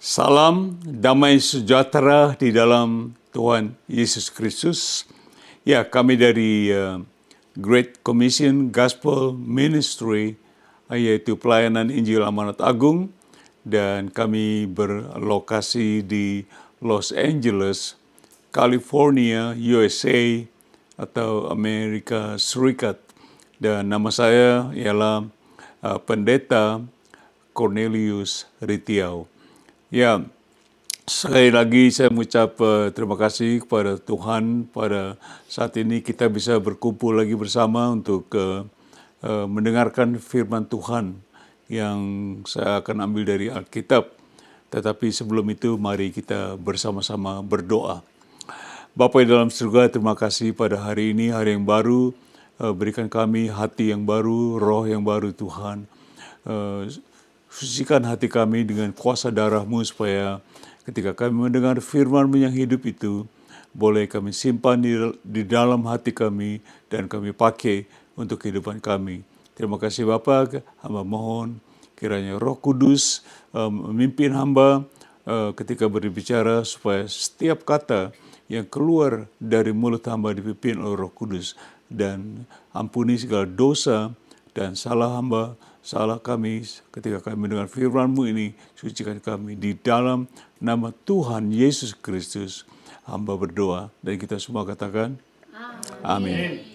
Salam damai sejahtera di dalam Tuhan Yesus Kristus. Ya, kami dari Great Commission Gospel Ministry, yaitu pelayanan Injil Amanat Agung, dan kami berlokasi di Los Angeles, California, USA, atau Amerika Serikat. Dan nama saya ialah Pendeta Cornelius Ritiau. Ya, sekali lagi saya mengucap terima kasih kepada Tuhan pada saat ini kita bisa berkumpul lagi bersama untuk mendengarkan firman Tuhan yang saya akan ambil dari Alkitab. Tetapi sebelum itu mari kita bersama-sama berdoa. Bapa di dalam surga, terima kasih pada hari ini, hari yang baru. Berikan kami hati yang baru, roh yang baru Tuhan. Sucikan hati kami dengan kuasa darah-Mu supaya ketika kami mendengar firman-Mu yang hidup itu, boleh kami simpan di dalam hati kami dan kami pakai untuk kehidupan kami. Terima kasih Bapa, hamba mohon kiranya Roh Kudus memimpin hamba ketika berbicara supaya setiap kata yang keluar dari mulut hamba dipimpin oleh Roh Kudus, dan ampuni segala dosa dan salah hamba, salah kami ketika kami mendengar firman-Mu ini. Sucikan kami di dalam nama Tuhan Yesus Kristus. Hamba berdoa dan kita semua katakan amin.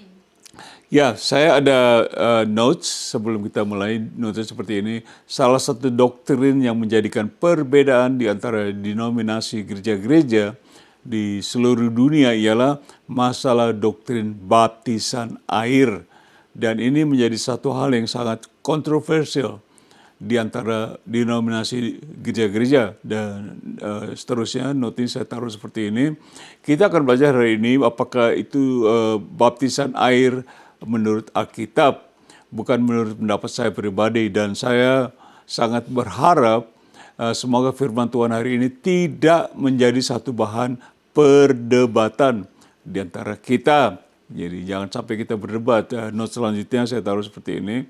Ya, saya ada notes sebelum kita mulai. Notes seperti ini. Salah satu doktrin yang menjadikan perbedaan di antara denominasi gereja-gereja di seluruh dunia ialah masalah doktrin baptisan air. Dan ini menjadi satu hal yang sangat kontroversial di antara denominasi gereja-gereja. Dan seterusnya, notis saya taruh seperti ini. Kita akan belajar hari ini apakah itu baptisan air menurut Alkitab, bukan menurut pendapat saya pribadi. Dan saya sangat berharap semoga firman Tuhan hari ini tidak menjadi satu bahan perdebatan di antara kita. Jadi jangan sampai kita berdebat. Not selanjutnya saya taruh seperti ini.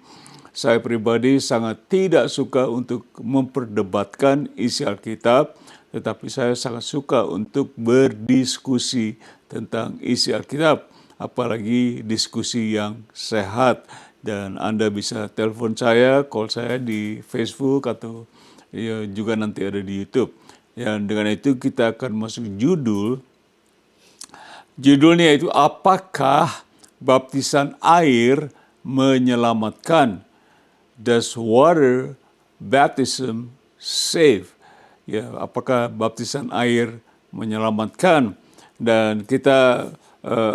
Saya pribadi sangat tidak suka untuk memperdebatkan isi Alkitab, tetapi saya sangat suka untuk berdiskusi tentang isi Alkitab, apalagi diskusi yang sehat. Dan Anda bisa telepon saya, call saya di Facebook atau ya, juga nanti ada di YouTube. Dan dengan itu kita akan masuk judul. Judulnya itu, apakah baptisan air menyelamatkan? Does water baptism save? Ya, apakah baptisan air menyelamatkan? Dan kita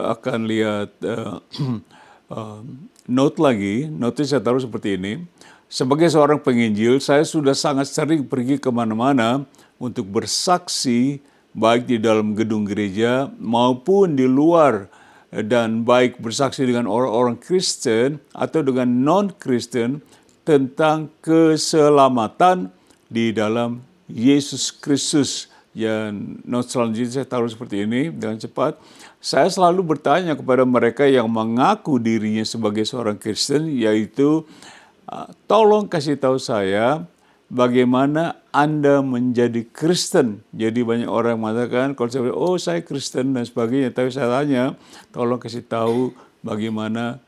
akan lihat note lagi. Note saya taruh seperti ini. Sebagai seorang penginjil, saya sudah sangat sering pergi kemana-mana untuk bersaksi, baik di dalam gedung gereja maupun di luar, dan baik bersaksi dengan orang-orang Kristen atau dengan non-Kristen tentang keselamatan di dalam Yesus Kristus. Yang not selanjutnya saya taruh seperti ini dengan cepat. Saya selalu bertanya kepada mereka yang mengaku dirinya sebagai seorang Kristen, yaitu tolong kasih tahu saya bagaimana Anda menjadi Kristen. Jadi banyak orang mengatakan, kalau saya bilang, oh saya Kristen dan sebagainya. Tapi saya tanya, tolong kasih tahu bagaimana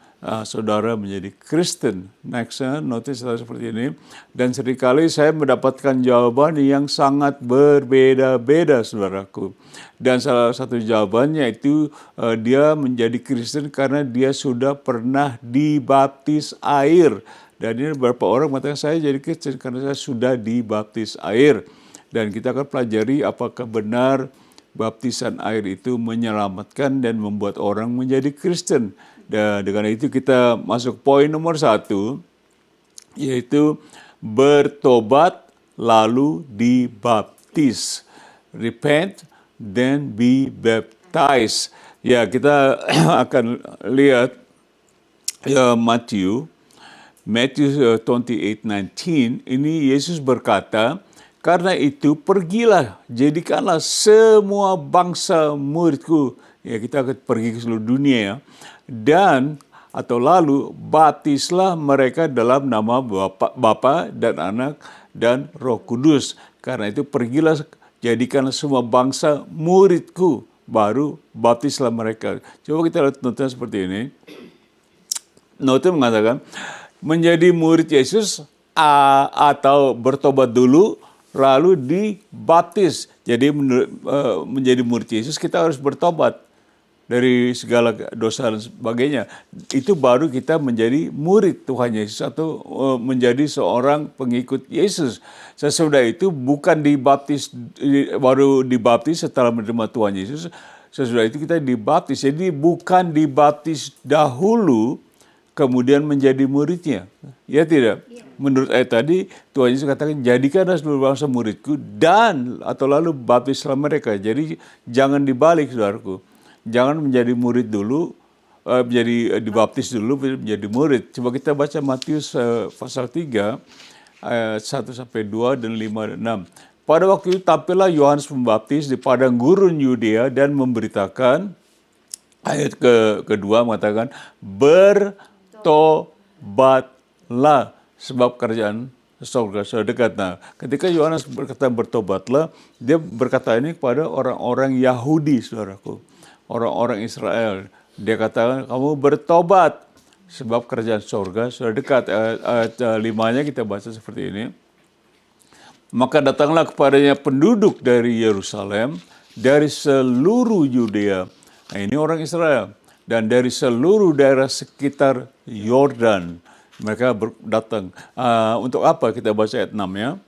saudara menjadi Kristen. Next, notice seperti ini. Dan seringkali saya mendapatkan jawaban yang sangat berbeda-beda, saudaraku. Dan salah satu jawabannya itu, dia menjadi Kristen karena dia sudah pernah dibaptis air. Dan ini beberapa orang mengatakan saya jadi Kristen karena saya sudah dibaptis air. Dan kita akan pelajari apakah benar baptisan air itu menyelamatkan dan membuat orang menjadi Kristen. Dan dengan itu kita masuk poin nomor 1, yaitu bertobat lalu dibaptis. Repent, then be baptized. Ya, kita akan lihat Matthew 28:19, ini Yesus berkata, karena itu pergilah, jadikanlah semua bangsa muridku. Ya, kita akan pergi ke seluruh dunia ya. Dan atau lalu baptislah mereka dalam nama Bapa dan Anak dan Roh Kudus. Karena itu pergilah, jadikanlah semua bangsa muridku, baru baptislah mereka. Coba kita lihat notanya seperti ini. Notanya mengatakan, menjadi murid Yesus atau bertobat dulu, lalu dibaptis. Jadi menjadi murid Yesus kita harus bertobat dari segala dosa dan sebagainya. Itu baru kita menjadi murid Tuhan Yesus atau menjadi seorang pengikut Yesus. Sesudah itu bukan dibaptis, baru dibaptis setelah menerima Tuhan Yesus. Sesudah itu kita dibaptis. Jadi bukan dibaptis dahulu kemudian menjadi muridnya. Ya tidak? Menurut ayat tadi, Tuhan Yesus katakan, jadikanlah seluruh bangsa muridku dan atau lalu baptislah mereka. Jadi jangan dibalik, saudaraku. Jangan menjadi murid dulu, menjadi dibaptis dulu, menjadi murid. Coba kita baca Matius pasal 3, ayat 1-2 dan 5 dan 6. Pada waktu itu tampillah Yohanes Pembaptis di padang gurun Yudea dan memberitakan, ayat kedua mengatakan, bertobatlah sebab kerajaan surga sudah dekat. Nah, ketika Yohanes berkata bertobatlah, dia berkata ini kepada orang-orang Yahudi, saudaraku. Orang-orang Israel. Dia katakan, kamu bertobat sebab kerajaan surga sudah dekat. Ayat 5-nya kita baca seperti ini. Maka datanglah kepadanya penduduk dari Yerusalem, dari seluruh Yudea. Nah, ini orang Israel. Dan dari seluruh daerah sekitar Yordan. Mereka datang. Untuk apa? Kita baca ayat 6-nya.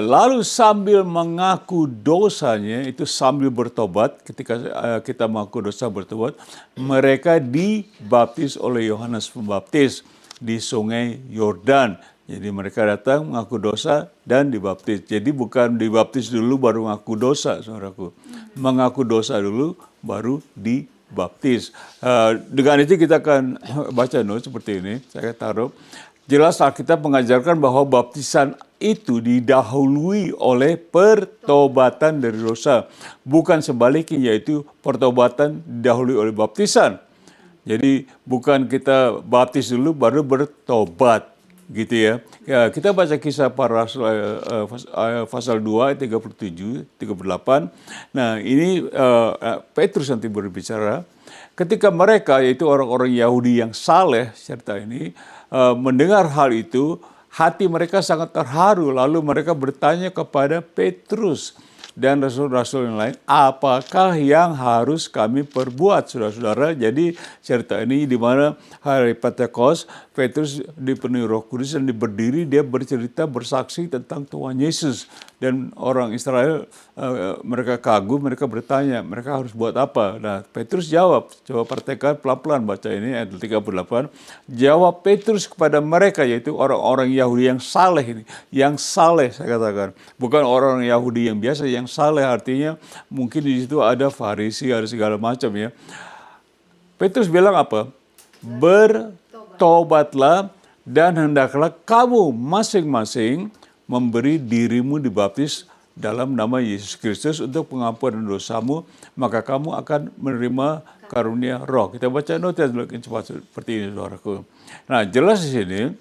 Lalu sambil mengaku dosanya, itu sambil bertobat, ketika kita mengaku dosa bertobat, mereka dibaptis oleh Yohanes Pembaptis di sungai Yordan. Jadi mereka datang mengaku dosa dan dibaptis. Jadi bukan dibaptis dulu baru mengaku dosa, saudaraku. Mengaku dosa dulu baru dibaptis. Dengan itu kita akan baca seperti ini, saya taruh. Jelas Alkitab mengajarkan bahwa baptisan itu didahului oleh pertobatan dari dosa. Bukan sebaliknya, yaitu pertobatan didahului oleh baptisan. Jadi bukan kita baptis dulu baru bertobat. Gitu ya. Kita baca kisah para rasul pasal 2 ayat 37, 38. Nah ini Petrus nanti berbicara. Ketika mereka, yaitu orang-orang Yahudi yang saleh serta ini, mendengar hal itu, hati mereka sangat terharu. Lalu mereka bertanya kepada Petrus dan rasul-rasul yang lain, apakah yang harus kami perbuat, saudara-saudara? Jadi cerita ini di mana hari Pentekost, Petrus dipenuhi Roh Kudus dan berdiri, dia bercerita, bersaksi tentang Tuhan Yesus. Dan orang Israel, mereka kagum, mereka bertanya, mereka harus buat apa? Nah, Petrus jawab, coba perhatikan pelan-pelan baca ini, ayat 38. Jawab Petrus kepada mereka, yaitu orang-orang Yahudi yang saleh ini. Yang saleh, saya katakan. Bukan orang Yahudi yang biasa, yang saleh artinya mungkin di situ ada Farisi, ada segala macam ya. Petrus bilang apa? Bertobatlah dan hendaklah kamu masing-masing memberi dirimu dibaptis dalam nama Yesus Kristus untuk pengampunan dosamu, maka kamu akan menerima karunia Roh. Kita baca nota cepat seperti ini, saudaraku. Nah, jelas di sini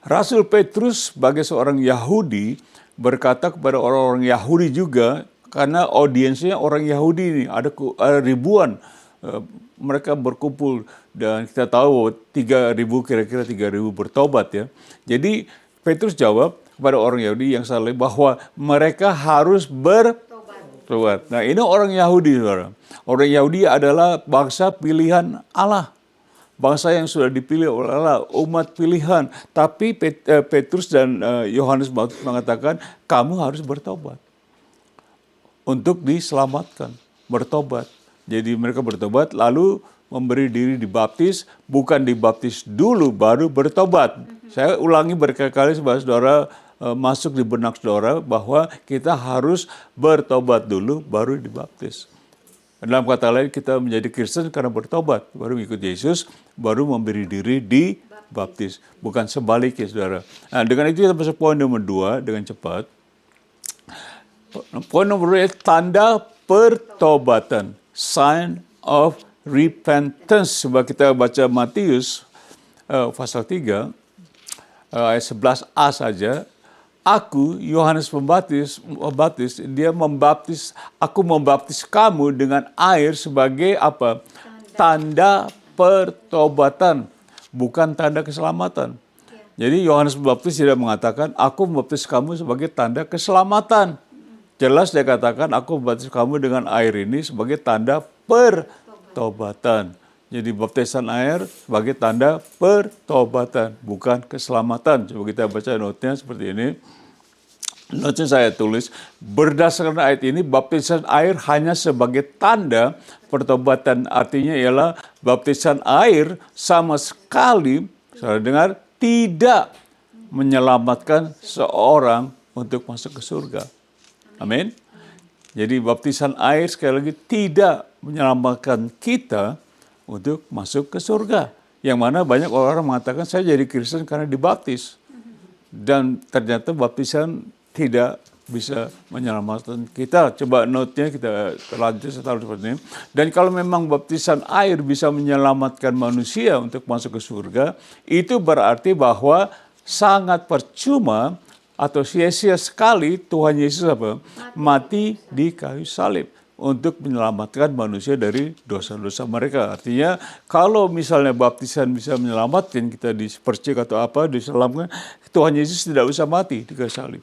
Rasul Petrus sebagai seorang Yahudi berkata kepada orang-orang Yahudi juga, karena audiensnya orang Yahudi ini ada ribuan, mereka berkumpul dan kita tahu 3.000 kira-kira 3.000 bertobat ya. Jadi Petrus jawab kepada orang Yahudi yang saleh bahwa mereka harus bertobat. Nah, ini orang Yahudi, saudara. Orang Yahudi adalah bangsa pilihan Allah. Bangsa yang sudah dipilih oleh Allah, umat pilihan. Tapi Petrus dan Yohanes mengatakan, kamu harus bertobat. Untuk diselamatkan, bertobat. Jadi mereka bertobat, lalu memberi diri dibaptis, bukan dibaptis dulu, baru bertobat. Saya ulangi berkali-kali supaya saudara masuk di benak saudara bahwa kita harus bertobat dulu, baru dibaptis. Dalam kata lain, kita menjadi Kristen karena bertobat, baru mengikut Yesus, baru memberi diri dibaptis. Bukan sebaliknya, saudara. Nah, dengan itu kita masuk poin nomor 2 dengan cepat. Poin nomor 2, tanda pertobatan. Sign of repentance. Coba kita baca Matius pasal 3, ayat 11a saja. Aku, Yohanes Pembaptis, aku membaptis kamu dengan air sebagai apa? Tanda pertobatan, bukan tanda keselamatan. Jadi Yohanes Pembaptis tidak mengatakan, aku membaptis kamu sebagai tanda keselamatan. Jelas dia katakan, aku membaptis kamu dengan air ini sebagai tanda pertobatan. Jadi baptisan air sebagai tanda pertobatan, bukan keselamatan. Coba kita baca notnya seperti ini. Notnya saya tulis, berdasarkan ayat ini, baptisan air hanya sebagai tanda pertobatan. Artinya ialah baptisan air sama sekali, saudara dengar, tidak menyelamatkan seorang untuk masuk ke surga. Amin. Jadi baptisan air sekali lagi tidak menyelamatkan kita untuk masuk ke surga. Yang mana banyak orang mengatakan saya jadi Kristen karena dibaptis. Dan ternyata baptisan tidak bisa menyelamatkan kita. Coba note-nya kita lanjut setelah seperti ini. Dan kalau memang baptisan air bisa menyelamatkan manusia untuk masuk ke surga, itu berarti bahwa sangat percuma atau sia-sia sekali Tuhan Yesus apa? Mati di kayu salib untuk menyelamatkan manusia dari dosa-dosa mereka. Artinya kalau misalnya baptisan bisa menyelamatkan kita dipercik atau apa, diselamatkan, Tuhan Yesus tidak usah mati di kayu salib.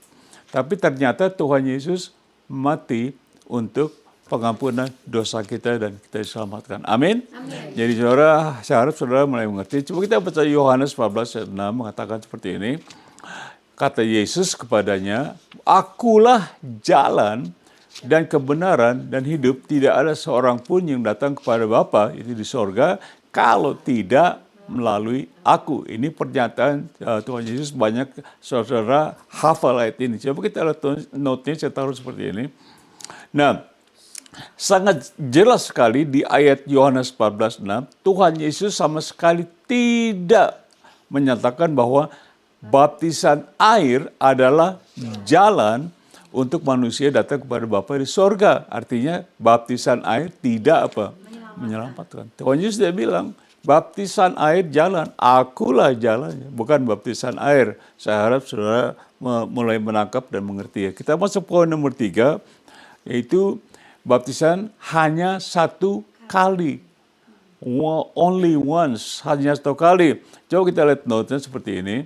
Tapi ternyata Tuhan Yesus mati untuk pengampunan dosa kita dan kita diselamatkan. Amin. Jadi saudara, saya harap saudara mulai mengerti. Coba kita baca Yohanes 14 ayat 6 mengatakan seperti ini. Kata Yesus kepadanya, akulah jalan dan kebenaran dan hidup. Tidak ada seorang pun yang datang kepada Bapa, itu di sorga, kalau tidak melalui aku. Ini pernyataan Tuhan Yesus, banyak saudara hafal ayat ini. Coba kita lihat note-nya, saya taruh seperti ini. Nah, sangat jelas sekali di ayat Yohanes 14:6, Tuhan Yesus sama sekali tidak menyatakan bahwa baptisan air adalah jalan untuk manusia datang kepada Bapa di sorga. Artinya baptisan air tidak apa? Menyelamatkan. Tuhan Yesus dia bilang, baptisan air jalan, akulah jalannya, bukan baptisan air. Saya harap saudara mulai menangkap dan mengerti ya. Kita masuk poin nomor 3, yaitu baptisan hanya satu kali. Only once, hanya satu kali. Coba kita lihat note-nya seperti ini.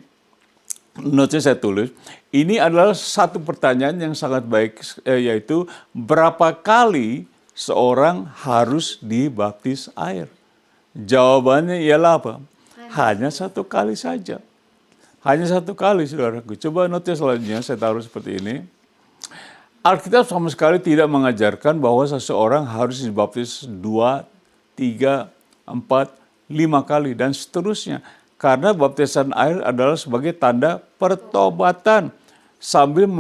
Note-nya saya tulis, ini adalah satu pertanyaan yang sangat baik, yaitu berapa kali seorang harus dibaptis air? Jawabannya ialah apa? Hanya satu kali saja. Hanya satu kali, saudaraku. Coba note selanjutnya, saya taruh seperti ini. Alkitab sama sekali tidak mengajarkan bahwa seseorang harus dibaptis 2, 3, 4, 5 kali, dan seterusnya. Karena baptisan air adalah sebagai tanda pertobatan, sambil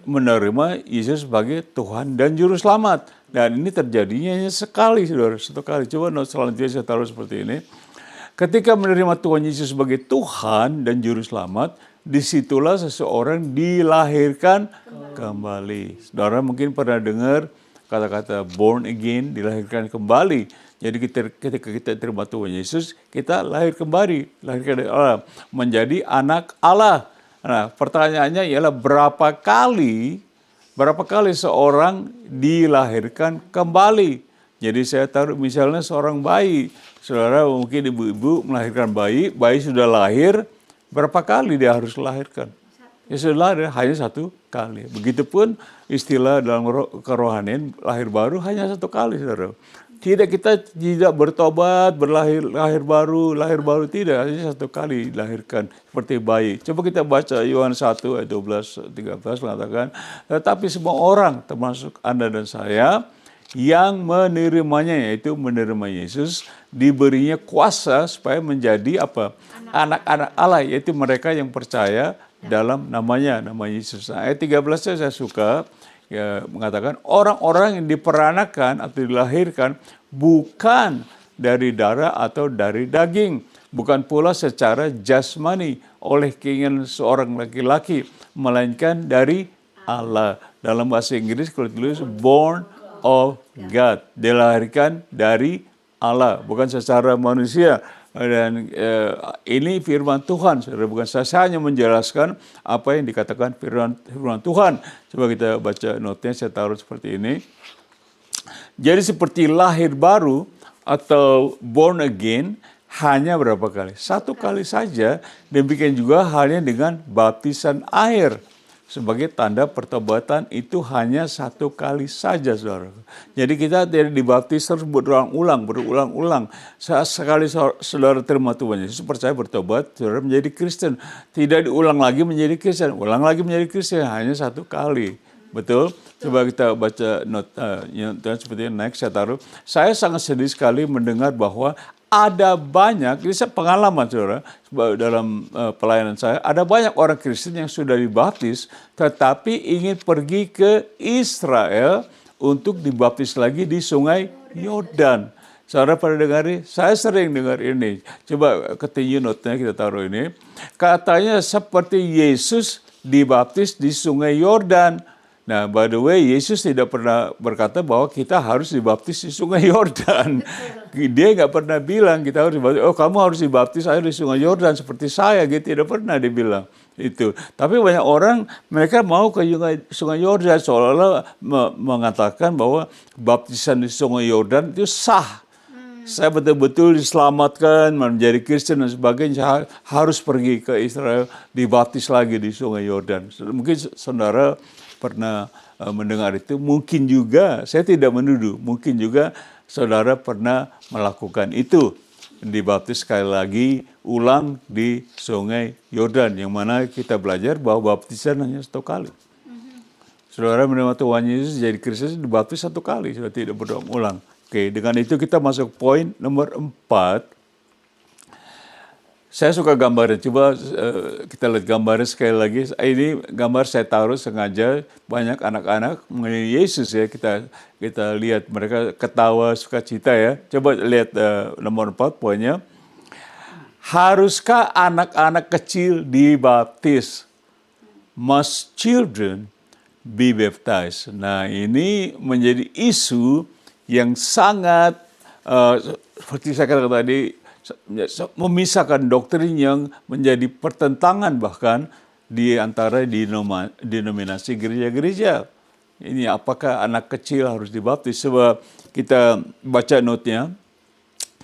menerima Yesus sebagai Tuhan dan Juru Selamat. Dan ini terjadinya hanya sekali, saudara, satu kali. Coba note selanjutnya saya taruh seperti ini. Ketika menerima Tuhan Yesus sebagai Tuhan dan Juru Selamat, disitulah seseorang dilahirkan kembali. Saudara mungkin pernah dengar kata-kata born again, dilahirkan kembali. Jadi ketika kita terima Tuhan Yesus, kita lahir kembali, lahirkan dari Allah, menjadi anak Allah. Nah, pertanyaannya ialah berapa kali seorang dilahirkan kembali. Jadi saya taruh misalnya seorang bayi, saudara mungkin ibu-ibu melahirkan bayi sudah lahir, berapa kali dia harus melahirkan? Ya sudah lahir hanya satu kali. Begitupun istilah dalam kerohanian lahir baru hanya satu kali, saudara. Kita tidak bertobat, lahir baru tidak, hanya satu kali dilahirkan seperti bayi. Coba kita baca Yohanes 1 ayat 12-13 mengatakan, tetapi semua orang termasuk Anda dan saya yang menerimanya, yaitu menerima Yesus, diberinya kuasa supaya menjadi apa? Anak-anak Allah, yaitu mereka yang percaya dalam nama Yesus. Nah, ayat 13 saya suka. Ya, mengatakan orang-orang yang diperanakan atau dilahirkan bukan dari darah atau dari daging, bukan pula secara jasmani oleh keinginan seorang laki-laki, melainkan dari Allah. Dalam bahasa Inggris kalau tulis born of God, dilahirkan dari Allah, bukan secara manusia. Dan ini firman Tuhan, saudara, bukan saya hanya menjelaskan apa yang dikatakan firman Tuhan. Coba kita baca notnya, saya taruh seperti ini. Jadi seperti lahir baru atau born again hanya berapa kali? 1 kali saja. Demikian juga halnya dengan baptisan air. Sebagai tanda pertobatan itu hanya 1 kali saja, saudara. Jadi kita tidak dibaptis terus berulang-ulang. Sekali saudara terima Tuhan Yesus, percaya bertobat, saudara menjadi Kristen. Tidak diulang lagi menjadi Kristen, ulang lagi menjadi Kristen, hanya 1 kali. Betul? Coba kita baca seperti ini, next saya taruh. Saya sangat sedih sekali mendengar bahwa ada banyak, ini pengalaman saudara, dalam pelayanan saya, ada banyak orang Kristen yang sudah dibaptis, tetapi ingin pergi ke Israel untuk dibaptis lagi di sungai Yordan. Saudara pada dengar ini? Saya sering dengar ini. Coba continue note-nya kita taruh ini. Katanya seperti Yesus dibaptis di sungai Yordan. Nah, by the way, Yesus tidak pernah berkata bahwa kita harus dibaptis di sungai Yordan. Dia nggak pernah bilang kita harus dibaptis, oh kamu harus dibaptis air di sungai Yordan seperti saya, gitu. Tidak pernah dibilang itu. Tapi banyak orang, mereka mau ke sungai Yordan, seolah-olah mengatakan bahwa baptisan di sungai Yordan itu sah. Saya betul-betul diselamatkan, menjadi Kristen dan sebagainya, harus pergi ke Israel, dibaptis lagi di sungai Yordan. Mungkin saudara pernah mendengar itu, mungkin juga, saya tidak menuduh, mungkin juga saudara pernah melakukan itu, dibaptis sekali lagi, ulang di sungai Yordan, yang mana kita belajar bahwa baptisan hanya 1 kali. Saudara menerima Tuhan Yesus jadi Kristus, dibaptis 1 kali, sudah tidak berulang-ulang. Oke, dengan itu kita masuk poin nomor 4. Saya suka gambarnya. Coba kita lihat gambarnya sekali lagi. Ini gambar saya taruh sengaja, banyak anak-anak mengenai Yesus ya. Kita lihat mereka ketawa, sukacita ya. Coba lihat nomor 4 poinnya. Haruskah anak-anak kecil dibaptis? Must children be baptized? Nah, ini menjadi isu yang sangat seperti saya katakan tadi, memisahkan doktrin yang menjadi pertentangan bahkan di antara denominasi gereja-gereja. Ini apakah anak kecil harus dibaptis? Sebab kita baca notnya,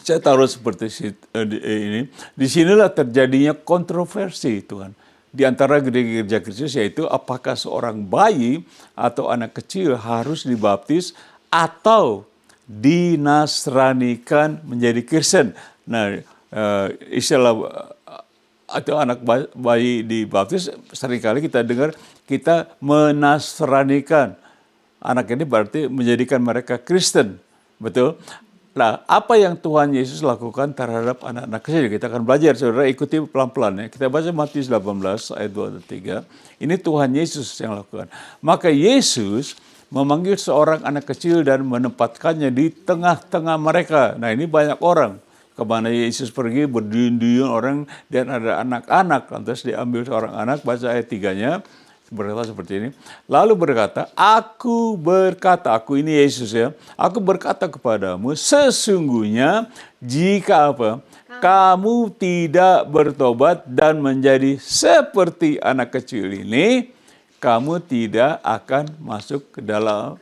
saya taruh seperti ini. Disinilah terjadinya kontroversi Tuhan di antara gereja-gereja Kristus, yaitu apakah seorang bayi atau anak kecil harus dibaptis atau dinasranikan menjadi Kristen. Nah, istilah atau anak bayi dibaptis, seringkali kita dengar kita menasranikan. Anak ini berarti menjadikan mereka Kristen. Betul? Nah, apa yang Tuhan Yesus lakukan terhadap anak-anak kecil? Kita akan belajar, saudara, ikuti pelan-pelan ya. Kita baca Matius 18 ayat 2 dan 3. Ini Tuhan Yesus yang lakukan. Maka Yesus memanggil seorang anak kecil dan menempatkannya di tengah-tengah mereka. Nah, ini banyak orang. Kemana Yesus pergi, berduyun-duyun orang, dan ada anak-anak. Lantas diambil seorang anak, baca ayat 3-nya, berkata seperti ini. Lalu berkata, aku ini Yesus ya, aku berkata kepadamu, sesungguhnya jika apa? Kamu tidak bertobat dan menjadi seperti anak kecil ini, kamu tidak akan masuk ke dalam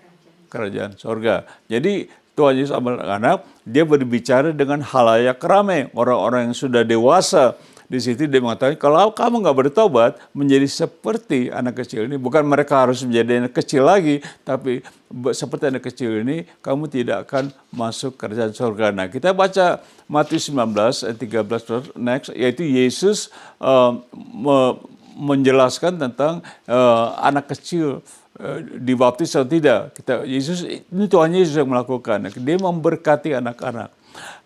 kerajaan sorga. Jadi Tuhan Yesus anak-anak, dia berbicara dengan halayak ramai, orang-orang yang sudah dewasa. Di situ dia mengatakan, kalau kamu nggak bertobat menjadi seperti anak kecil ini, bukan mereka harus menjadi anak kecil lagi, tapi seperti anak kecil ini, kamu tidak akan masuk kerajaan surga. Nah, kita baca Matius 19 ayat 13 next, yaitu Yesus menjelaskan tentang anak kecil dibaptis atau tidak. Ini Tuhan Yesus yang melakukan. Dia memberkati anak-anak.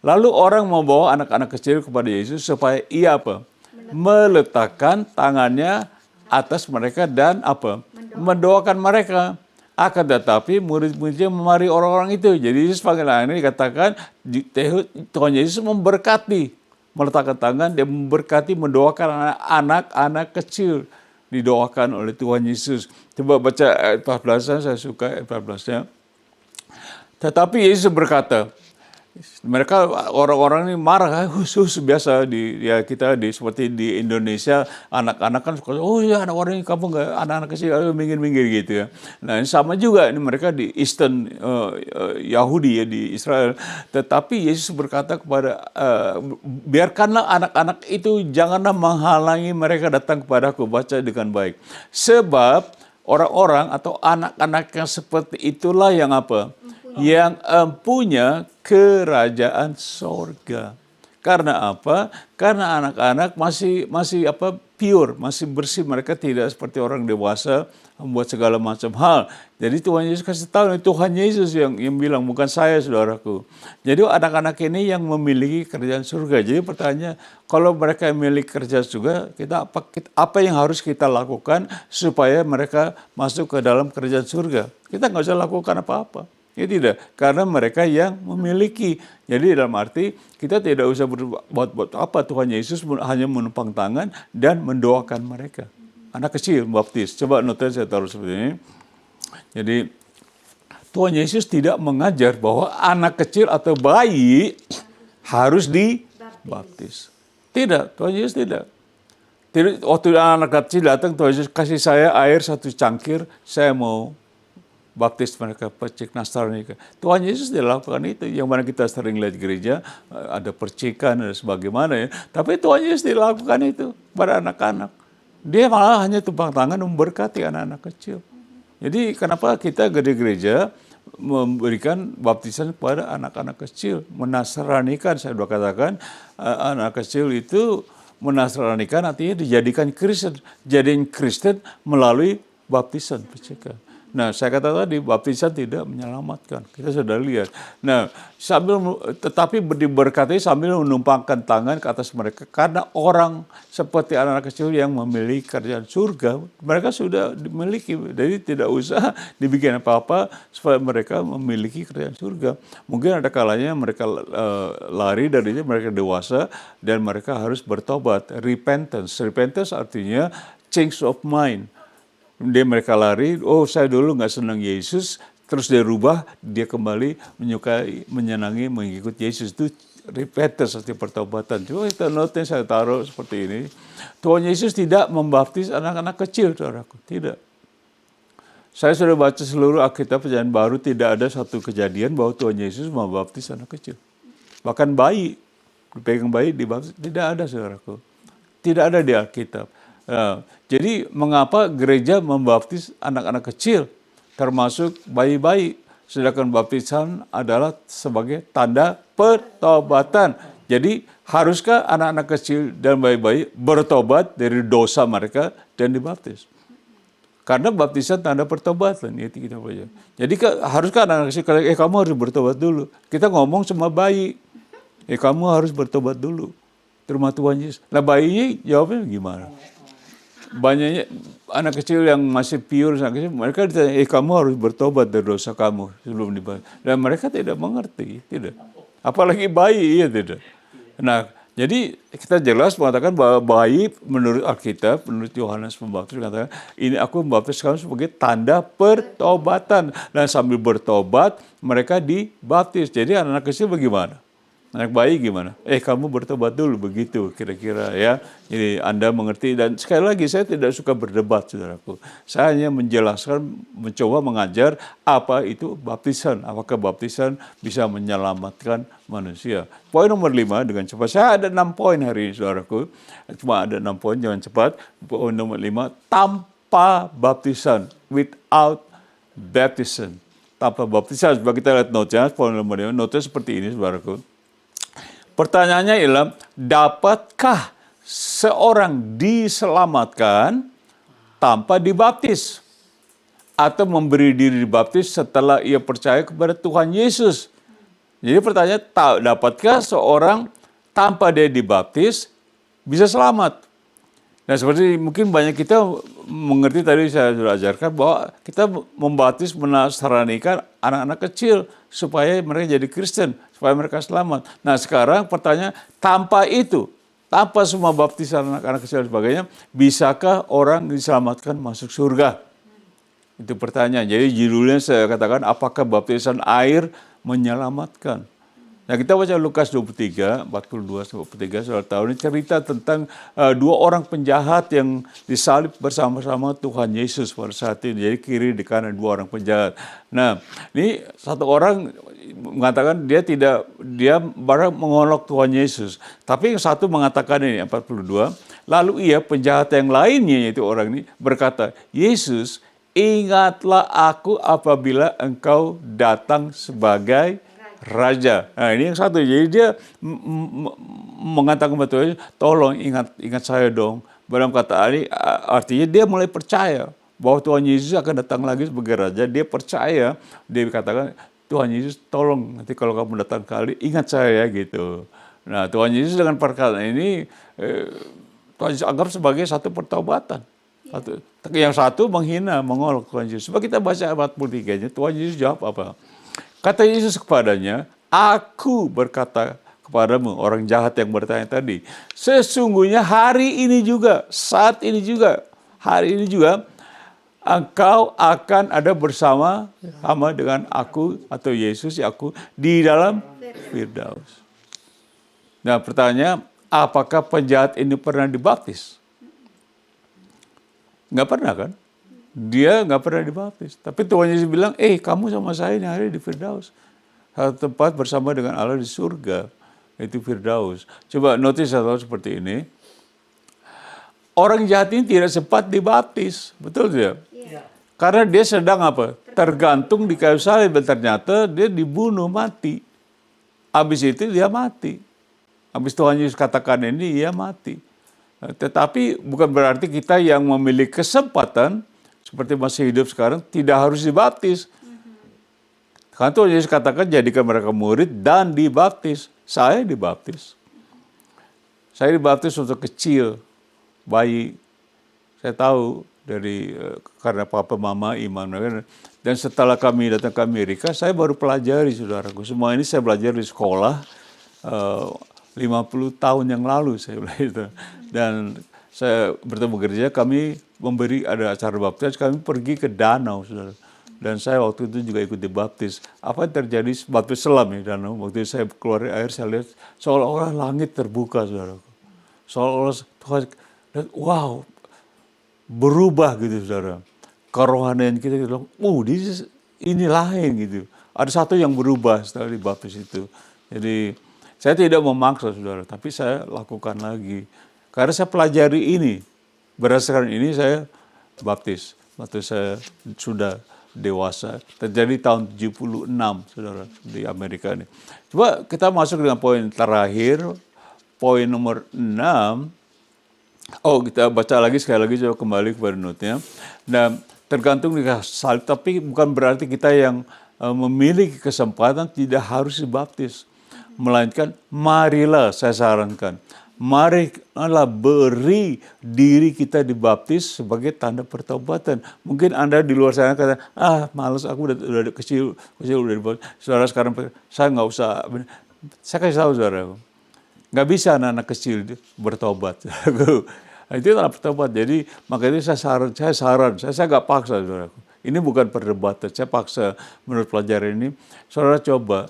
Lalu orang membawa anak-anak kecil kepada Yesus supaya ia apa? Meletakkan tangannya atas mereka dan apa? Mendoakan mereka. Akan tetapi murid-muridnya memarahi orang-orang itu. Jadi Yesus panggil ini dikatakan Tuhan Yesus memberkati, meletakkan tangan, dia memberkati, mendoakan anak-anak kecil. Didoakan oleh Tuhan Yesus. Coba baca ayat 14, saya suka ayat 14-nya. Tetapi Yesus berkata, Mereka orang-orang ini marah, khusus biasa kita seperti di Indonesia anak-anak kan suka, oh ya anak orang ini kamu nggak anak-anak kecil minggir-minggir gitu ya. Nah ini sama juga ini mereka di Eastern Yahudi ya di Israel. Tetapi Yesus berkata kepada biarkanlah anak-anak itu janganlah menghalangi mereka datang kepadaku, baca dengan baik. Sebab orang-orang atau anak-anak yang seperti itulah yang apa? Yang punya kerajaan sorga. Karena apa? Karena anak-anak masih pure, masih bersih. Mereka tidak seperti orang dewasa membuat segala macam hal. Jadi Tuhan Yesus kasih tahu, Tuhan Yesus yang bilang, bukan saya, saudaraku. Jadi anak-anak ini yang memiliki kerajaan surga. Jadi pertanyaannya, kalau mereka memiliki kerajaan surga, apa yang harus kita lakukan supaya mereka masuk ke dalam kerajaan surga? Kita nggak usah lakukan apa-apa. Ya tidak, karena mereka yang memiliki. Jadi dalam arti kita tidak usah buat apa, Tuhan Yesus hanya menumpang tangan dan mendoakan mereka. Anak kecil baptis, coba noter saya taruh seperti ini. Jadi Tuhan Yesus tidak mengajar bahwa anak kecil atau bayi harus dibaptis. Tidak, Tuhan Yesus tidak. Waktu anak kecil datang, Tuhan Yesus kasih saya air 1 cangkir, saya mau baptis mereka, percik Nasrani. Tuhan Yesus tidak lakukan itu. Yang mana kita sering lihat gereja, ada percikan, ada sebagaimana ya. Tapi Tuhan Yesus tidak lakukan itu pada anak-anak. Dia malah hanya tumpang tangan memberkati anak-anak kecil. Jadi kenapa kita di gereja memberikan baptisan kepada anak-anak kecil, menasranikan, saya sudah katakan, anak kecil itu menasranikan artinya dijadikan Kristen. Jadiin Kristen melalui baptisan, percikan. Nah, saya kata tadi, baptisan tidak menyelamatkan. Kita sudah lihat. Nah, tetapi diberkati sambil menumpangkan tangan ke atas mereka. Karena orang seperti anak-anak kecil yang memiliki kerajaan surga, mereka sudah dimiliki. Jadi tidak usah dibikin apa-apa supaya mereka memiliki kerajaan surga. Mungkin ada kalanya mereka lari dari itu, mereka dewasa, dan mereka harus bertobat. Repentance. Repentance artinya change of mind. Mereka lari, oh saya dulu nggak senang Yesus, terus dia rubah, dia kembali menyukai, menyenangi, mengikut Yesus. Itu repentance, arti pertobatan. Coba kita note, saya taruh seperti ini. Tuhan Yesus tidak membaptis anak-anak kecil, saudaraku. Tidak. Saya sudah baca seluruh Alkitab Perjanjian Baru, tidak ada satu kejadian bahwa Tuhan Yesus membaptis anak kecil. Bahkan bayi, dipegang bayi, dibaptis, tidak ada, saudaraku. Tidak ada di Alkitab. Nah, jadi mengapa gereja membaptis anak-anak kecil, termasuk bayi-bayi, sedangkan baptisan adalah sebagai tanda pertobatan. Jadi haruskah anak-anak kecil dan bayi-bayi bertobat dari dosa mereka dan dibaptis? Karena baptisan tanda pertobatan, itu kita baca. Jadi haruskah anak-anak kecil, kamu harus bertobat dulu. Kita ngomong sama bayi, kamu harus bertobat dulu. Terima Tuhan Yesus. Nah bayinya jawabnya gimana? Banyaknya anak kecil yang masih pure, mereka ditanya, kamu harus bertobat dari dosa kamu sebelum dibayar. Dan mereka tidak mengerti, tidak. Apalagi bayi, ya tidak. Nah, jadi kita jelas mengatakan bahwa bayi menurut Alkitab, menurut Yohanes Pembaptis mengatakan, ini aku membaptis kamu sebagai tanda pertobatan. Dan sambil bertobat, mereka dibaptis. Jadi anak-anak kecil bagaimana? Anak bayi gimana? Kamu bertobat dulu, begitu kira-kira ya. Jadi Anda mengerti, dan sekali lagi saya tidak suka berdebat, saudaraku. Saya hanya menjelaskan, mencoba mengajar apa itu baptisan. Apakah baptisan bisa menyelamatkan manusia. Poin nomor 5 dengan cepat. Saya ada 6 poin hari ini, saudaraku. Cuma ada 6 poin, jangan cepat. Poin nomor 5, tanpa baptisan. Without baptism. Tanpa baptisan. Coba kita lihat notenya, poin nomor 5. Notenya seperti ini, saudaraku. Pertanyaannya ialah, dapatkah seorang diselamatkan tanpa dibaptis? Atau memberi diri dibaptis setelah ia percaya kepada Tuhan Yesus? Jadi pertanyaan, dapatkah seorang tanpa dia dibaptis bisa selamat? Nah seperti mungkin banyak kita mengerti, tadi saya sudah ajarkan bahwa kita membaptis, menasranikan anak-anak kecil supaya mereka jadi Kristen, supaya mereka selamat. Nah sekarang pertanyaan, tanpa itu, tanpa semua baptisan anak-anak kecil dan sebagainya, bisakah orang diselamatkan masuk surga? Itu pertanyaan. Jadi judulnya saya katakan, apakah baptisan air menyelamatkan? Nah, kita baca Lukas 23, 42-43, saudara tahu ini cerita tentang dua orang penjahat yang disalib bersama-sama Tuhan Yesus pada saat itu. Jadi kiri di kanan dua orang penjahat. Nah, ini satu orang mengatakan dia baru mengolok Tuhan Yesus. Tapi yang satu mengatakan ini, 42, lalu ia penjahat yang lainnya, yaitu orang ini, berkata, Yesus, ingatlah aku apabila engkau datang sebagai Raja. Nah, ini yang satu. Jadi dia mengatakan betul, tolong ingat saya dong. Dalam kata ini artinya dia mulai percaya bahwa Tuhan Yesus akan datang lagi sebagai Raja. Dia percaya, dia katakan, Tuhan Yesus tolong nanti kalau kamu datang kali ingat saya gitu. Nah, Tuhan Yesus dengan perkataan ini Tuhan Yesus anggap sebagai satu pertobatan. Yang satu menghina, mengolok Tuhan Yesus. Coba kita baca 43-nya, Tuhan Yesus jawab apa? Kata Yesus kepadanya, aku berkata kepadamu, orang jahat yang bertanya tadi, sesungguhnya hari ini juga, saat ini juga, hari ini juga, engkau akan ada bersama dengan aku atau Yesus, aku di dalam Firdaus. Nah, pertanyaannya, apakah penjahat ini pernah dibaptis? Nggak pernah kan? Dia nggak pernah dibaptis. Tapi Tuhan Yesus bilang, kamu sama saya ini hari di Firdaus. Satu tempat bersama dengan Allah di surga. Itu Firdaus. Coba notice hal seperti ini. Orang jahat ini tidak sempat dibaptis. Betul tidak? Ya. Karena dia sedang apa? Tergantung di kayu salib. Dan ternyata dia dibunuh mati. Habis itu dia mati. Habis Tuhan Yesus katakan ini, dia mati. Tetapi bukan berarti kita yang memiliki kesempatan seperti masih hidup sekarang, tidak harus dibaptis. Karena Tuhan Yesus katakan, jadikan mereka murid dan dibaptis. Saya dibaptis. Saya dibaptis waktu kecil, bayi. Saya tahu karena papa mama iman. Dan setelah kami datang ke Amerika, saya baru pelajari, saudaraku. Semua ini saya belajar di sekolah 50 tahun yang lalu saya belajar. Dan saya bertemu gereja, kami ada acara baptis, kami pergi ke danau, saudara. Dan saya waktu itu juga ikut dibaptis. Apa yang terjadi, baptis selam ya danau. Waktu itu saya keluar dari air, saya lihat seolah-olah langit terbuka, saudara. Seolah-olah Tuhan, wow, berubah gitu, saudara. Kerohanian kita, ini lain gitu. Ada satu yang berubah setelah dibaptis itu. Jadi saya tidak memaksa, saudara, tapi saya lakukan lagi. Karena saya pelajari ini, berdasarkan ini saya baptis. Waktu saya sudah dewasa, terjadi tahun 76, saudara, di Amerika ini. Coba kita masuk dengan poin terakhir, poin nomor 6. Kita baca lagi, sekali lagi, coba kembali kepada note-nya. Nah, tergantung di salib, tapi bukan berarti kita yang memiliki kesempatan tidak harus dibaptis. Melainkan, marilah saya sarankan, marilah beri diri kita dibaptis sebagai tanda pertobatan. Mungkin Anda di luar sana kata, malas, aku udah kecil udah dibaptis. Saudara sekarang, saya nggak usah. Saya kasih tahu saudara, nggak bisa anak-anak kecil bertobat. Itu adalah pertobat. Jadi makanya saya nggak paksa saudara. Ini bukan perdebatan, saya paksa menurut pelajaran ini. Saudara coba,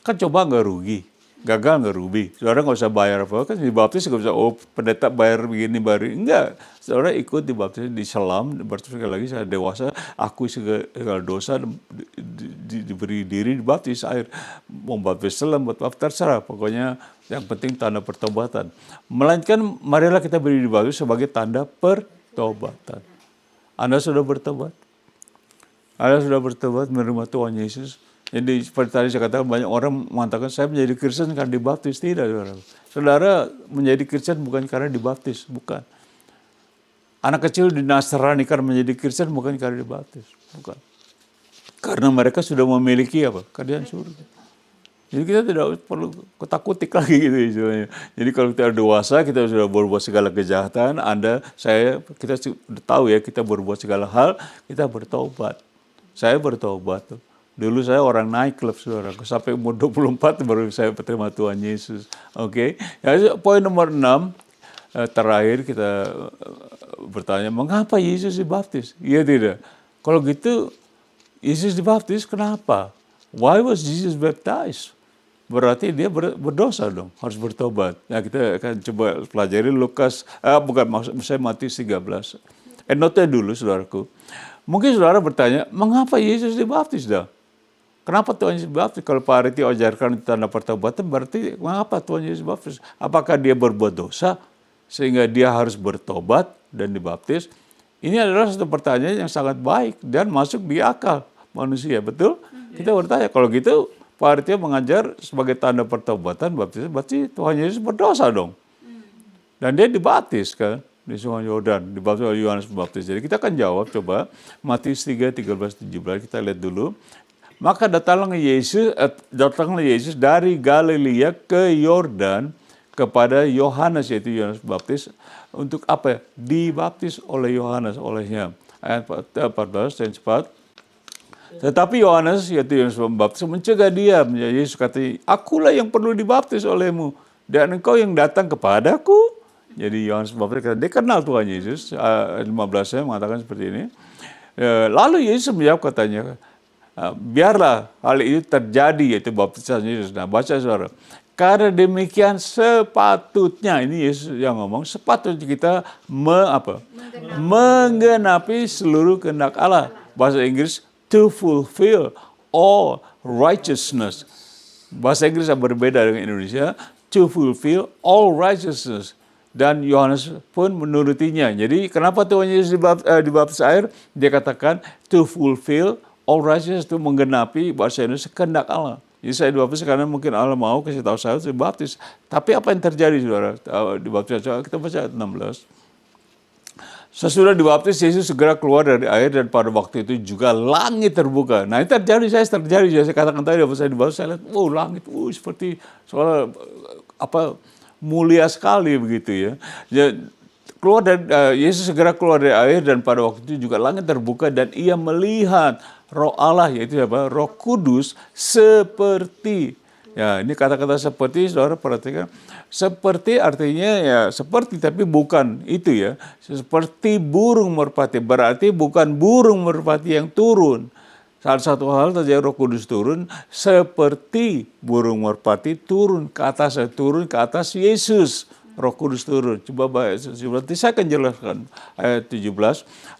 kan coba nggak rugi. Gagal nggak rugi, saudara nggak usah bayar apa, kan dibaptis nggak usah, pendeta bayar begini baru, enggak, saudara ikut dibaptis, diselam, berarti sekali lagi saya dewasa, aku segala dosa, diberi diri, dibaptis air, mau baptis selam, buat terserah, pokoknya yang penting tanda pertobatan. Melainkan marilah kita beri dibaptis sebagai tanda pertobatan. Anda sudah bertobat? Anda sudah bertobat menerima Tuhan Yesus? Jadi seperti tadi saya katakan, banyak orang mengatakan saya menjadi Kristen karena dibaptis. Tidak, saudara. Saudara menjadi Kristen bukan karena dibaptis, bukan. Anak kecil di Nasrani karena menjadi Kristen bukan karena dibaptis, bukan. Karena mereka sudah memiliki apa? Kerajaan surga. Jadi kita tidak perlu kotak-kutik lagi gitu istilahnya. Jadi kalau kita dewasa, kita sudah berbuat segala kejahatan, kita sudah tahu ya, kita berbuat segala hal, kita bertobat. Saya bertobat tuh. Dulu saya orang naik klub, saudara. Sampai umur 24 baru saya terima Tuhan Yesus. Oke. Ya, poin nomor 6, terakhir kita bertanya, mengapa Yesus dibaptis? Iya tidak? Kalau gitu, Yesus dibaptis kenapa? Why was Jesus baptized? berarti dia berdosa dong, harus bertobat. Nah, kita akan coba pelajari Lukas, bukan, maksud saya Matius 13. Notnya dulu, saudaraku. Mungkin saudara bertanya, mengapa Yesus dibaptis dah? Kenapa Tuhan Yesus dibaptis? Kalau Pak Ariti ajarkan tanda pertobatan, berarti mengapa Tuhan Yesus dibaptis? Apakah dia berbuat dosa sehingga dia harus bertobat dan dibaptis? Ini adalah satu pertanyaan yang sangat baik dan masuk di akal manusia, betul? Kita bertanya, kalau gitu Pak Ariti mengajar sebagai tanda pertobatan, baptis, berarti Tuhan Yesus berdosa dong. Dan dia dibaptis kan di Sungai Yordan, dibaptis oleh Yohanes Pembaptis. Jadi kita akan jawab, coba Matius 3, 13, 17, kita lihat dulu. Maka datanglah Yesus dari Galilea ke Yordan kepada Yohanes, yaitu Yohanes Pembaptis, untuk apa? Dibaptis oleh Yohanes olehnya. Ayat 14 dan 4. Tetapi Yohanes, yaitu Yohanes Pembaptis, mencegah dia. Yesus kata, akulah yang perlu dibaptis olehmu, dan engkau yang datang kepadaku. Jadi Yohanes Pembaptis kata, dia kenal Tuhan Yesus. 15-nya mengatakan seperti ini. Lalu Yesus menjawab, katanya, biarlah hal itu terjadi, yaitu baptisan Yesus. Nah, baca saudara. Karena demikian sepatutnya, ini Yesus yang ngomong, sepatutnya kita menggenapi seluruh kehendak Allah. Bahasa Inggris, to fulfill all righteousness. Bahasa Inggris berbeda dengan Indonesia. To fulfill all righteousness. Dan Yohanes pun menurutinya. Jadi kenapa Tuhan Yesus dibaptis air? Dia katakan to fulfill all righteousness, itu menggenapi, bahasa Indonesia, kehendak Allah. Jadi saya dibaptis karena mungkin Allah mau kasih tahu saya dibaptis. Tapi apa yang terjadi, saudara? Dibaptis, kita baca ayat 16. Sesudah dibaptis, Yesus segera keluar dari air dan pada waktu itu juga langit terbuka. Nah, ini terjadi, saya katakan tadi, saya dibaptis, saya lihat, langit, seperti soal mulia sekali begitu ya. Yesus segera keluar dari air dan pada waktu itu juga langit terbuka dan ia melihat Roh Allah, yaitu apa? Roh Kudus seperti. Ya, ini kata-kata seperti, saudara perhatikan. Seperti artinya ya seperti, tapi bukan itu ya. Seperti burung merpati, berarti bukan burung merpati yang turun. Salah satu hal saja Roh Kudus turun, seperti burung merpati turun ke atas Yesus. Roh Kudus turun. Coba berarti saya akan jelaskan ayat 17.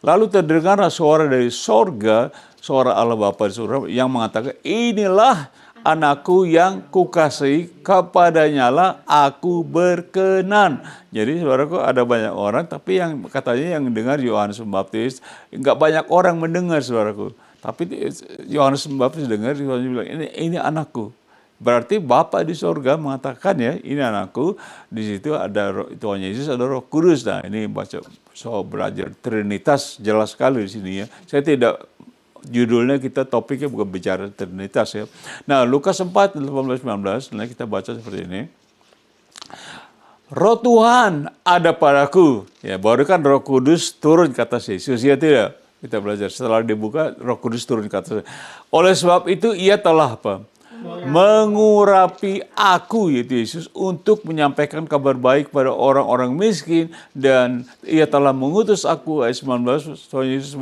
Lalu terdengarlah suara dari sorga, suara Allah Bapa di surga yang mengatakan, inilah anakku yang kukasihi, kepadanya lah aku berkenan. Jadi saudaraku, ada banyak orang, tapi yang katanya yang dengar Yohanes Pembaptis, enggak banyak orang mendengar, saudaraku. Tapi Yohanes Pembaptis dengar, Yohanes bilang, ini anakku. Berarti Bapa di sorga mengatakan ya, ini anakku. Di situ ada Tuhan Yesus, ada Roh Kudus. Nah, ini baca, belajar Trinitas jelas sekali di sini ya. Saya tidak, judulnya kita topiknya bukan bicara Trinitas ya. Nah, Lukas 4, 18-19, nah kita baca seperti ini. Roh Tuhan ada padaku. Ya, baru kan Roh Kudus turun ke atas Yesus, ya tidak? Kita belajar setelah dibuka, Roh Kudus turun ke atas. Oleh sebab itu ia telah apa? Mengurapi aku, yaitu Yesus, untuk menyampaikan kabar baik pada orang-orang miskin, dan ia telah mengutus aku, ayat 19, Tuhan Yesus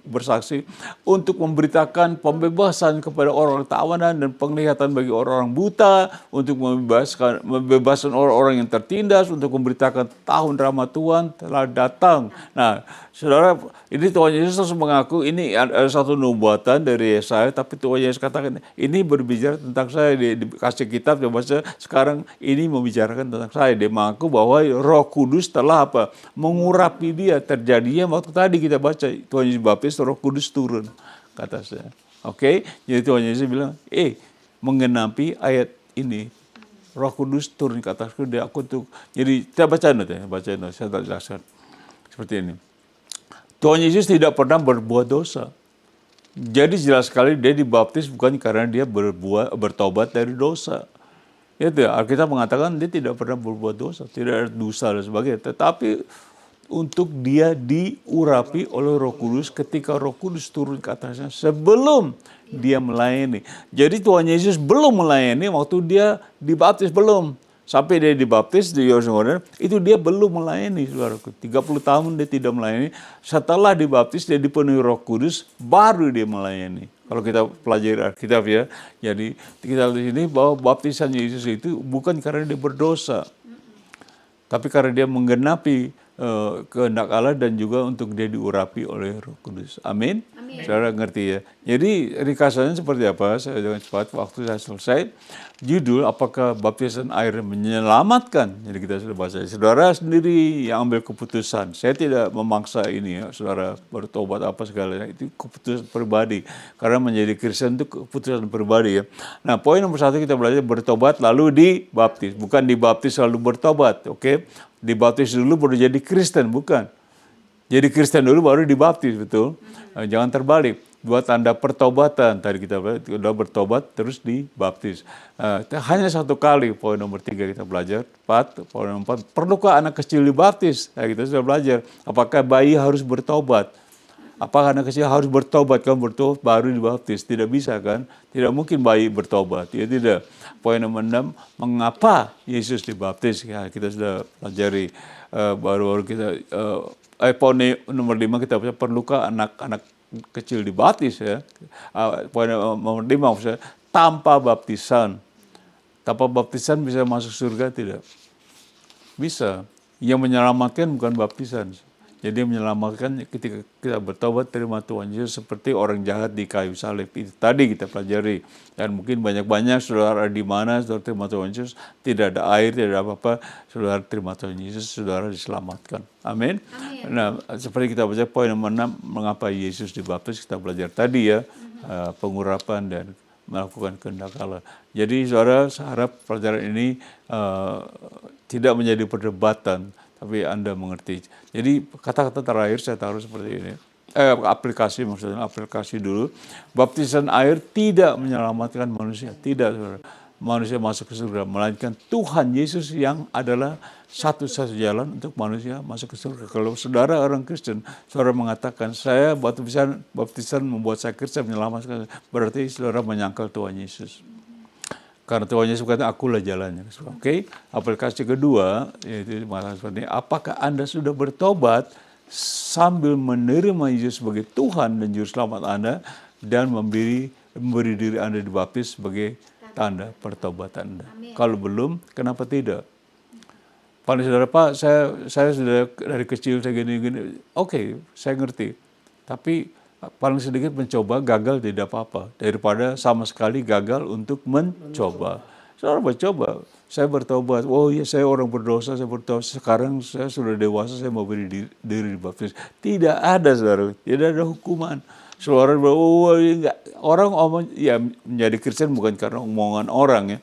bersaksi, untuk memberitakan pembebasan kepada orang tawanan dan penglihatan bagi orang-orang buta, untuk membebaskan orang-orang yang tertindas, untuk memberitakan tahun rahmat Tuhan telah datang. Nah, saudara, ini Tuhan Yesus terus mengaku, ini ada satu nubuatan dari Yesaya, tapi Tuhan Yesus katakan, ini berbicara tentang saya. Dikasih kitab, dia baca, sekarang ini membicarakan tentang saya. Dia mengaku bahwa Roh Kudus telah apa? Mengurapi dia. Terjadinya waktu tadi kita baca, Tuhan Yesus baptis, Roh Kudus turun, kata saya. Oke? Jadi Tuhan Yesus bilang, menggenapi ayat ini, Roh Kudus turun ke atasku, dia aku tuh. Jadi kita baca note, saya tak jelaskan. Seperti ini. Tuhan Yesus tidak pernah berbuat dosa. Jadi jelas sekali dia dibaptis bukan karena dia bertobat dari dosa. Itu Alkitab mengatakan dia tidak pernah berbuat dosa, tidak ada dosa dan sebagainya. Tetapi untuk dia diurapi oleh Roh Kudus ketika Roh Kudus turun ke atasnya sebelum dia melayani. Jadi Tuhan Yesus belum melayani waktu dia dibaptis, belum. Sampai dia dibaptis di Yordan, itu dia belum melayani, saudaraku. 30 tahun dia tidak melayani. Setelah dibaptis, dia dipenuhi Roh Kudus, baru dia melayani. Kalau kita pelajari Alkitab ya, jadi kita lihat di sini bahwa baptisan Yesus itu bukan karena dia berdosa, tapi karena dia menggenapi kehendak Allah dan juga untuk dia diurapi oleh Roh Kudus. Amin. Saudara ngerti ya. Jadi ringkasannya seperti apa? Saya dengan cepat waktu saya selesai. Judul, apakah baptisan air menyelamatkan? Jadi kita sudah bahas. Saudara sendiri yang ambil keputusan. Saya tidak memaksa ini ya, saudara bertobat apa segala. Itu keputusan pribadi. Karena menjadi Kristen itu keputusan pribadi ya. Nah, poin nomor 1 kita belajar bertobat lalu dibaptis. Bukan dibaptis lalu bertobat, oke? Dibaptis dulu baru jadi Kristen, bukan. Jadi Kristen dulu baru dibaptis, betul. Jangan terbalik. Dua tanda pertobatan, tadi kita sudah bertobat terus dibaptis. Hanya satu kali, poin nomor 3 kita belajar. Poin nomor 4, perlukah anak kecil dibaptis? Kita sudah belajar. Apakah bayi harus bertobat? Apakah anak kecil harus bertobat? Kan bertobat baru dibaptis. Tidak bisa kan? Tidak mungkin bayi bertobat. Ya tidak. Poin nomor 6, mengapa Yesus dibaptis? Ya, kita sudah pelajari baru-baru kita. Poin nomor 5 kita baca, perlukah anak-anak kecil dibaptis ya. Poin nomor 5 maksudnya, tanpa baptisan. Tanpa baptisan bisa masuk surga tidak? Bisa. Yang menyelamatkan bukan baptisan. Jadi menyelamatkan ketika kita bertobat terima Tuhan Yesus seperti orang jahat di kayu salib. Itu tadi kita pelajari. Dan mungkin banyak-banyak saudara di mana saudara terima Tuhan Yesus, tidak ada air, tidak ada apa-apa, saudara terima Tuhan Yesus, saudara diselamatkan. Amin. Nah, seperti kita baca poin nomor 6, mengapa Yesus dibaptis, kita belajar tadi ya, pengurapan dan melakukan kehendak Allah. Jadi saudara, saya harap pelajaran ini tidak menjadi perdebatan, tapi Anda mengerti. Jadi kata-kata terakhir saya taruh seperti ini. Aplikasi maksudnya, aplikasi dulu. Baptisan air tidak menyelamatkan manusia. Tidak, saudara. Manusia masuk ke surga. Melainkan Tuhan Yesus yang adalah satu-satunya jalan untuk manusia masuk ke surga. Kalau saudara orang Kristen, saudara mengatakan, saya baptisan membuat saya Kristen, menyelamatkan, berarti saudara menyangkal Tuhan Yesus. Karena Tuhan Yesus berkata, akulah jalannya. Oke. Aplikasi kedua, yaitu masalah seperti ini. Apakah Anda sudah bertobat sambil menerima Yesus sebagai Tuhan dan Juru Selamat Anda dan memberi diri Anda dibaptis sebagai tanda pertobatan Anda? Kalau belum, kenapa tidak? Paling saudara, Pak, saya sudah dari kecil saya gini-gini. Oke, saya ngerti. Tapi paling sedikit mencoba, gagal tidak apa-apa. Daripada sama sekali gagal untuk mencoba. Saudara mencoba, saya bertobat. Oh iya, saya orang berdosa, saya bertobat. Sekarang saya sudah dewasa, saya mau beri diri dibaptis. Tidak ada, saudara. Tidak ada hukuman. Saudara, oh enggak. Orang omong, ya menjadi Kristen bukan karena omongan orang ya.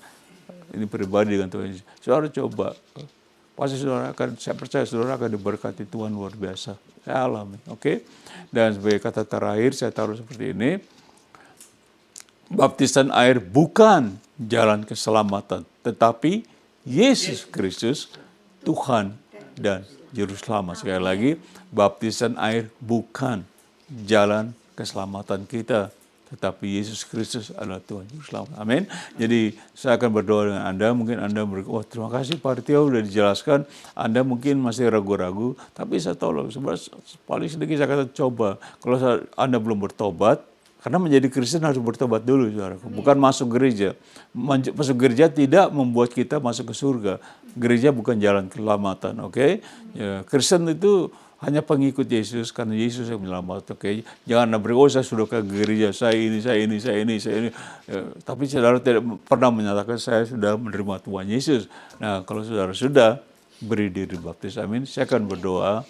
Ini pribadi dengan Tuhan Yesus. Saudara coba. Pasti saudara akan, saya percaya saudara akan diberkati Tuhan luar biasa. Saya alami, oke? Dan sebagai kata terakhir saya taruh seperti ini. Baptisan air bukan jalan keselamatan, tetapi Yesus Kristus Tuhan dan Juru Selamat. Sekali lagi, baptisan air bukan jalan keselamatan kita, tetapi Yesus Kristus adalah Tuhan Juru Selamat. Amin. Jadi saya akan berdoa dengan Anda. Mungkin Anda terima kasih Pak Tio sudah dijelaskan. Anda mungkin masih ragu-ragu, tapi saya tolong. Paling sedikit saya kata coba. Kalau Anda belum bertobat, karena menjadi Kristen harus bertobat dulu, saudaraku. Bukan masuk gereja. Masuk gereja tidak membuat kita masuk ke surga. Gereja bukan jalan keselamatan, oke? Ya, Kristen itu hanya pengikut Yesus, karena Yesus yang menyelamatkan. Oke, jangan saya sudah ke gereja, saya ini. Tapi saudara tidak pernah menyatakan saya sudah menerima Tuhan Yesus. Nah, kalau saudara sudah, beri diri baptis. Amin. Saya akan berdoa.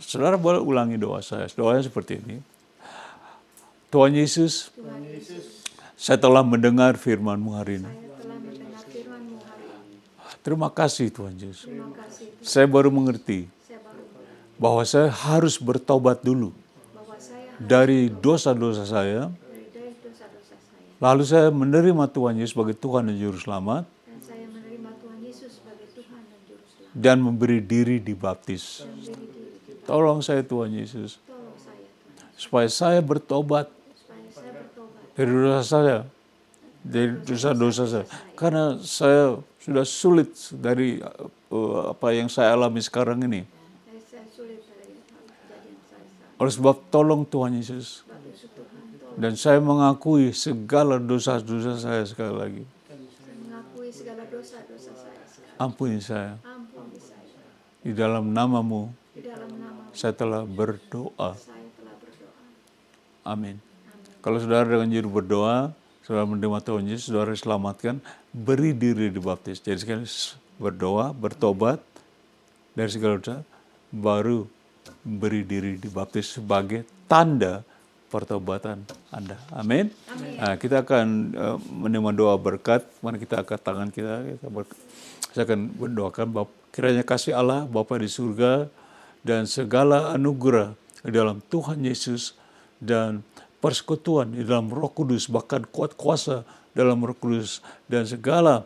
Saudara boleh ulangi doa saya. Doanya seperti ini. Tuhan Yesus, saya telah mendengar firman-Mu hari ini. Terima kasih Tuhan Yesus. Saya baru mengerti bahwa saya harus bertobat dulu dari dosa-dosa saya. Lalu saya menerima Tuhan Yesus sebagai Tuhan dan Juru Selamat. Dan memberi diri dibaptis. Tolong saya Tuhan Yesus. Supaya saya bertobat dari dosa saya. dari dosa-dosa saya. Karena saya sudah sulit dari apa yang saya alami sekarang ini. Saya sulit dari kejadian saya. Oleh sebab tolong Tuhan Yesus. Dan saya mengakui segala dosa-dosa saya sekali lagi. Saya mengakui segala dosa-dosa saya sekarang. Ampuni saya. Ampuni saya. Di dalam namamu Di dalam nama saya telah berdoa. saya telah berdoa. Amin. Kalau saudara dengan juru berdoa, saudara menerima Tuhan Yesus, saudara diselamatkan, beri diri dibaptis. Jadi sekali berdoa, bertobat dari segala dosa, baru beri diri dibaptis sebagai tanda pertobatan Anda. Amin. Nah, kita akan menerima doa berkat. Mari kita angkat tangan kita. Saya akan berdoakan, kiranya kasih Allah Bapa di surga dan segala anugerah di dalam Tuhan Yesus dan persekutuan di dalam Roh Kudus, bahkan kuat kuasa dalam Roh Kudus dan segala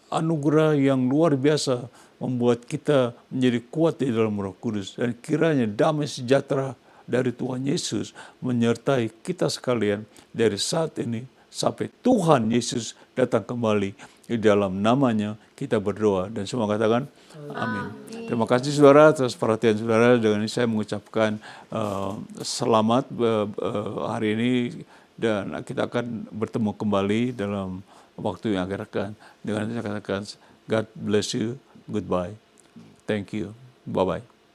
anugerah yang luar biasa membuat kita menjadi kuat di dalam Roh Kudus, dan kiranya damai sejahtera dari Tuhan Yesus menyertai kita sekalian dari saat ini sampai Tuhan Yesus datang kembali. Di dalam namanya kita berdoa dan semua katakan amin. Terima kasih saudara atas perhatian saudara. Dengan ini saya mengucapkan selamat hari ini, dan kita akan bertemu kembali dalam waktu yang akan datang. Dengan saya katakan God bless you, goodbye, thank you, bye bye.